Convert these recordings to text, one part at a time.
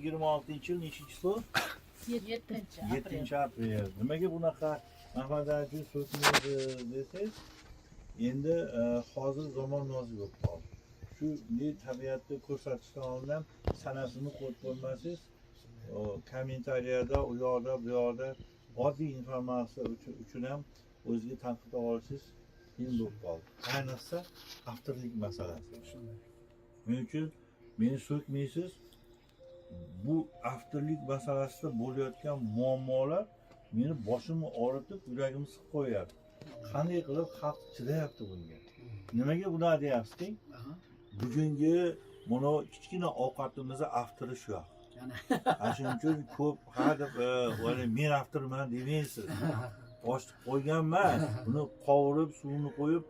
26 yil nechinchi so'l? 7 aprel. Nimaga bunaqa Ahmad aka so'kmaydi desangiz, endi hozir zamon nozik bo'lib qoldi. Shu tabiatni ko'rsatishdan oldin sanasini qo'yib qo'ymasangiz, kommentariyada, u yoqda, bu yoqda oddiy informatsiya uchun ham o'ziga tanqid olishingiz qiyin bo'lib qoldi. Ayniqsa avtorlik masalasi. Shuning uchun meni so'kmaysiz. Bu avtorlik masalasida bo'layotgan muammolar meni boshimni og'ritib, yuragimni siqib qo'yapti. Qanday qilib xalq chidayapti bunga? Nimaga bular deyapsiz? Bugungi mana kichkina ovqatimizni avtori shu. Shuning uchun ko'p hadeb, men avtorman demaysiz. Boshqa qo'ygan emas. Buni qovurib, suvini qo'yib,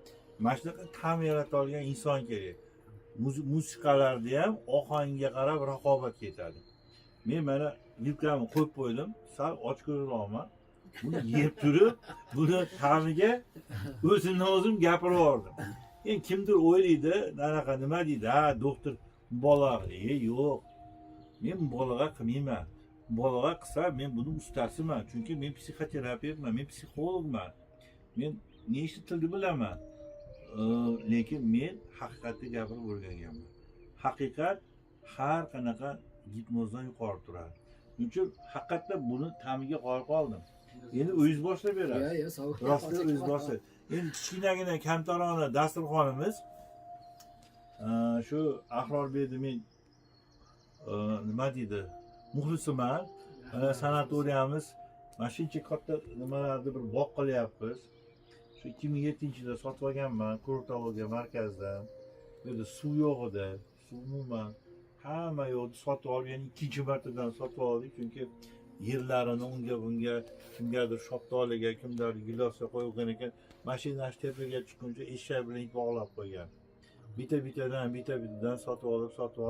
mana shunaqa ta'm yarata olgan inson kerak. Musiqalarda ham ohangiga qarab raqobat ketadi. Men mana yubkamni qo'yib qo'ydim, sal ochko'zroqman. Buni yeb turib, buni ta'miga o'zimdan o'zim gapirib yubordim. Endi kimdir o'ylaydi, anaqa nima deydi, ha, doktor mubolag'a. Yo'q. Men mubolag'a qilmayman. Mubolag'a qilsa men buni ustasiman. Chunki men psixoterapevtman, men psixologman. Men nechta tilni bilaman. Lekin men haqiqatni gapirib o'rganganman. Haqiqat har qanaqa gipnozdan yuqori turadi. Shuning uchun haqiqatda buni ta'miga qo'yib qoldim. Endi o'zingiz boshlab berasiz. Rostda o'zingiz boshlab. Endi kichkinagina kamtarona dasturxonimiz shu Ahrorbekni men nima deydi? Muxlisiman. Sanatoriyamiz mana shuncha katta nimalarni bir bog' qilyapmiz. Shu 2007-yilda sotib olganman kurortologiya markazidan. Bu yerda suv yo'q edi, suv umuman hamma yo'qni sotib olib, ya'ni ikkinchi martadan sotib oldik, chunki yerlarini unga bunga kimgadir shoptoliga, kimgadir gilosga qo'ygan ekan, mashinasi tepaga chiqquncha eshak bilan bog'lab qo'ygan. Bitta-bittadan sotib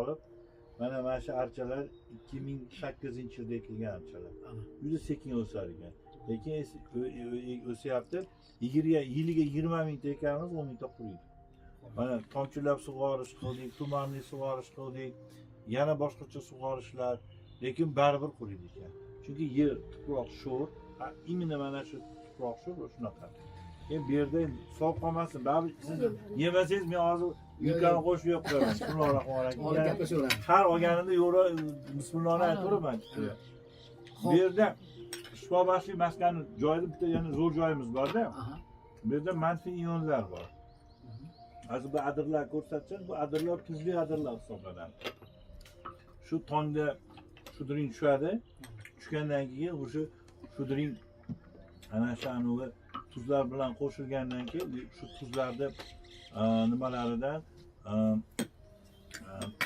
olib, mana shu archalar 2008-yilda ekilgan archalar. Juda sekin o'sar ekan. Lekin o'syapti. Yiliga 20 mingta ekanmiz, 10 mingta quriydi. Mana tomchilab sug'orish qildik, tumanli sug'orish qildik, yana boshqacha sug'orishlar, lekin baribir quriydi ekan. Chunki yer tuproq sho'r, imенно mana shu tuproq sho'r shunaqa. Endi bu yerda sog' qolmasin, baribir siz yemasangiz men hozir yuklarni qo'shib yo'q qo'yaman. Bismillahirrohmanirrohim. Har olganimda yo'ra bismillahni aytiraman. Bu yerda shifobaxsh maskanni joyida bitta yana zo'r joyimiz bor-da. Bu yerda manfiy ionlar bor. Hozir bu adirlar ko'rsatsangiz, bu adirlar tuzli adirlar hisoblanadi. Shu tongda shudring tushadi. Tushgandan keyin o'sha shudring ana sha'nuvi tuzlar bilan qo'shilgandan keyin shu tuzlarni nimalaridan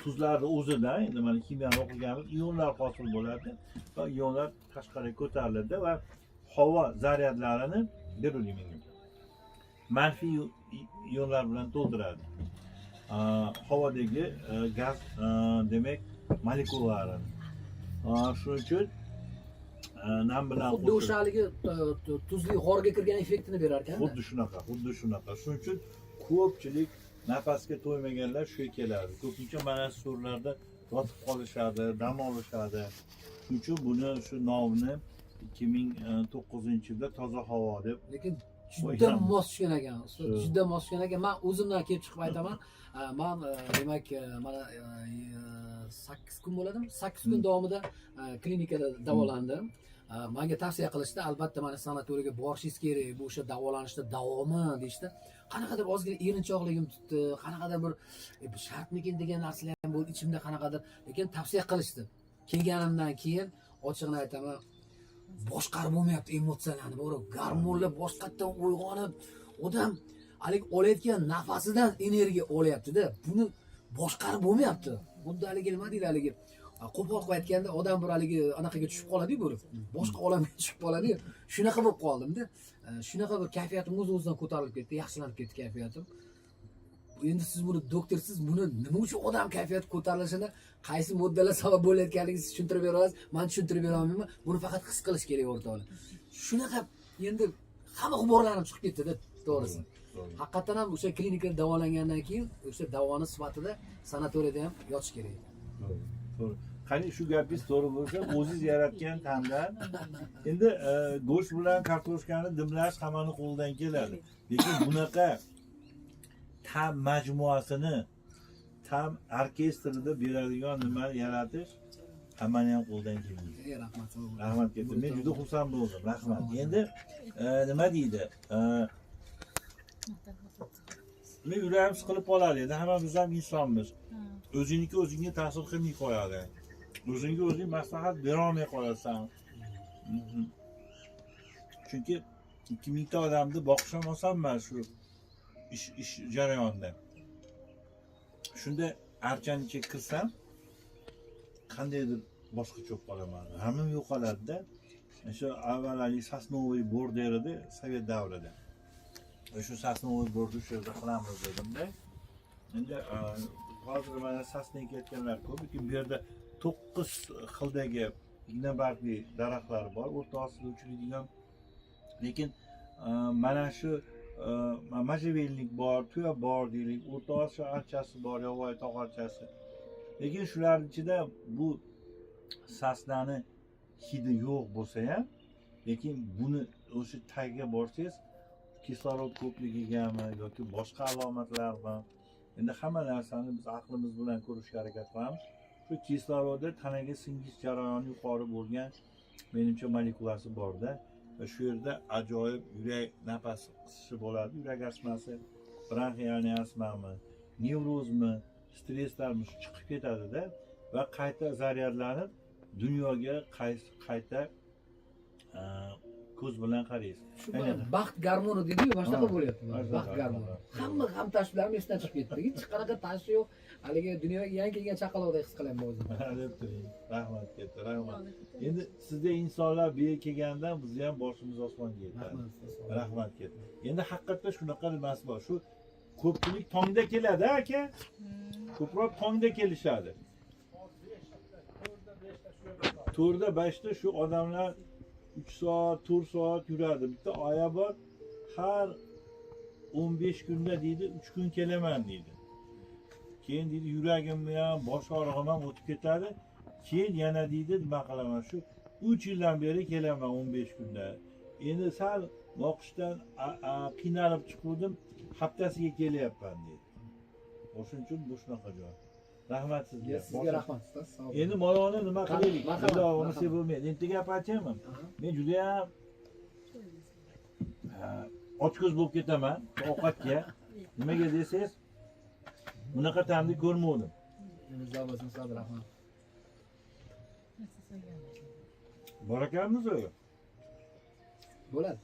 tuzlarni o'zidan, endi mana kimyoni o'qiganmiz, ionlar hosil bo'ladi va ionlar tashqariga ko'tariladi va havo zaryadlarini berilmaydi. Manfiy ionlar bilan to'ldiradi. Havodagi gaz demak molekulalarini. Shuning uchun nam bilan xuddi o'shaligi tuzli g'orga kirgan effektini berar ekan. Xuddi shunaqa. Shuning uchun ko'pchilik nafasga to'ymaganlar shu keladi. Ko'pincha mana shu so'rlarda yotib qolishadi, dam olishadi. Shuning uchun buni shu nomni 2009-yilda toza havo deb. Lekin juda mos tushgan ekan. Juda mos tushgan ekan. Men o'zimdan kelib chiqib aytaman. Men demak mana 8 kun bo'ladimi? 8 kun davomida klinikada davolandim. Menga tavsiya qilishdi, albatta mana sanatoriyaga borishingiz kerak, bu o'sha davolanishda davomi deyishdi. Qanaqadir ozgina erinchoqligim tutdi, qanaqadir bir shartmikin degan narsalar ham bo'ldi ichimda qanaqadir, lekin tavsiya qilishdi. Kelganimdan keyin ochiqni aytaman, boshqarib bo'lmayapti emotsiyalarni, bu gormonlar boshqatdan uyg'onib, odam haligi olayotgan nafasidan energiya olyapti-da, buni boshqarib bo'lmayapti. Xuddi haligi nima deydi, haligi qo'pol qilib aytganda odam bir haligi anaqaga tushib qoladi-ku, bir boshqa olamga tushib qoladi-ku. Shunaqa bo'lib qoldim-da. Shunaqa bir kayfiyatim o'z-o'zidan ko'tarilib ketdi, yaxshilanib ketdi kayfiyatim. Endi siz buni doktorsiz, buni nima uchun odam kayfiyati ko'tarilishini, qaysi moddalar sabab bo'layotganligini siz tushuntirib bera olasiz? Men tushuntirib bera olmayman. Buni faqat his qilish kerak o'rtoqlar. Shunaqa endi hamma g'uborlarim chiqib ketdi-da, to'g'risi. Haqiqatan ham o'sha klinikada davolangandan keyin o'sha davoni sifatida sanatoriyada ham yotish kerak. To'g'ri. qani shu gapingiz to'g'ri bo'lsa, o'zingiz yaratgan ta'mdan endi go'sht bilan kartoshkani dimlash hammani qo'lidan keladi. Lekin bunaqa ta'm majmuasini, ta'm orkestrida beradigan nimani yaratish hammani ham qo'ldan kelmaydi. Rahmat. Rahmat ketdi. Men juda xursand bo'ldim. Rahmat. Endi nima deydi? Men yuragim siqilib qoladi. Endi hammamiz ham insonmiz. O'zingniki o'zingga ta'sir qilmay qo'yadi. O'zingga o'zing maslahat bera olmay qolasan. Chunki 2000 ta odamni boqish ham oson emas shu ish jarayonida. Shunda archaniga kirsam, qandaydir boshqacha bo'lib qolaman. Hammam yo'qoladi-da. O'sha avvalgi Sosnovoy border edi Sovet davrida. O'sha Sosnovoy border shu yerda qilamiz dedimda. Endi hozir mana Sosnoga ketganlar ko'p, lekin bu yerda 9 xildagi ignabargli daraxtlar bor, o'rtasida uchraydigan. Lekin mana shu Majavelnik bor, tuya bor deylik, o'rta archasi bor, yovvoyi tog' archasi. Lekin shularning ichida bu sasnani hidi yo'q bo'lsa ham, lekin buni o'sha tagiga borsangiz, kislorod ko'pligigami yoki boshqa alomatlarmi? Endi hamma narsani biz aqlimiz bilan ko'rishga harakat qilamiz. Shu kislorodda tanaga singish jarayoni yuqori bo'lgan menimcha molekulasi bor-da. Va shu yerda ajoyib yurak nafas qisishi bo'ladi, yurak astmasi, bronxialniy astmami, nevrozmi, stresslarimiz chiqib ketadi-da va qayta zaryadlanib dunyoga qayta ko'z bilan qaraysiz. Shu baxt gormoni dedi-yu, boshqa bo'lyapti. Baxt gormoni. Hamma ham tashvishlarimiz esdan chiqib ketdi. Hech qanaqa tashvish yo'q. Haligi dunyoga yangi kelgan chaqaloqdek his qilaman o'zimni. Deb turing. Rahmat ketdi, rahmat. Endi sizda insonlar bu yerga kelgandan bizni ham boshimiz osmonga yetadi. Rahmat ketdi. Endi haqiqatda shunaqa nimasi bor. Shu ko'pchilik tongda keladi, aka. Ko'proq tongda kelishadi. 4da 5da shu odamlar 3 soat, 4 soat yuradi. Bitta oya bor, har 15 kunda deydi, 3 kun kelaman deydi. Keyin deydi, yuragimni ham, bosh og'rig'im ham o'tib ketadi. Keyin yana deydi, nima qilaman shu 3 yildan beri kelaman 15 kunda. Endi sal boqishdan qiynalib chiqdim, haftasiga kelyapman deydi. O'shuning uchun bu shunaqa joy. Rahmat sizga. Sizga rahmat. Endi moloni nima qilaylik? Xudoga sevmaydi. Endi gap aytayman. Men juda ham ochko'z bo'lib ketaman ovqatga. Nimaga desangiz, bunaqa ta'mni ko'rmadim. Rahmat. Bor ekanmiz-ku. Bo'ladi.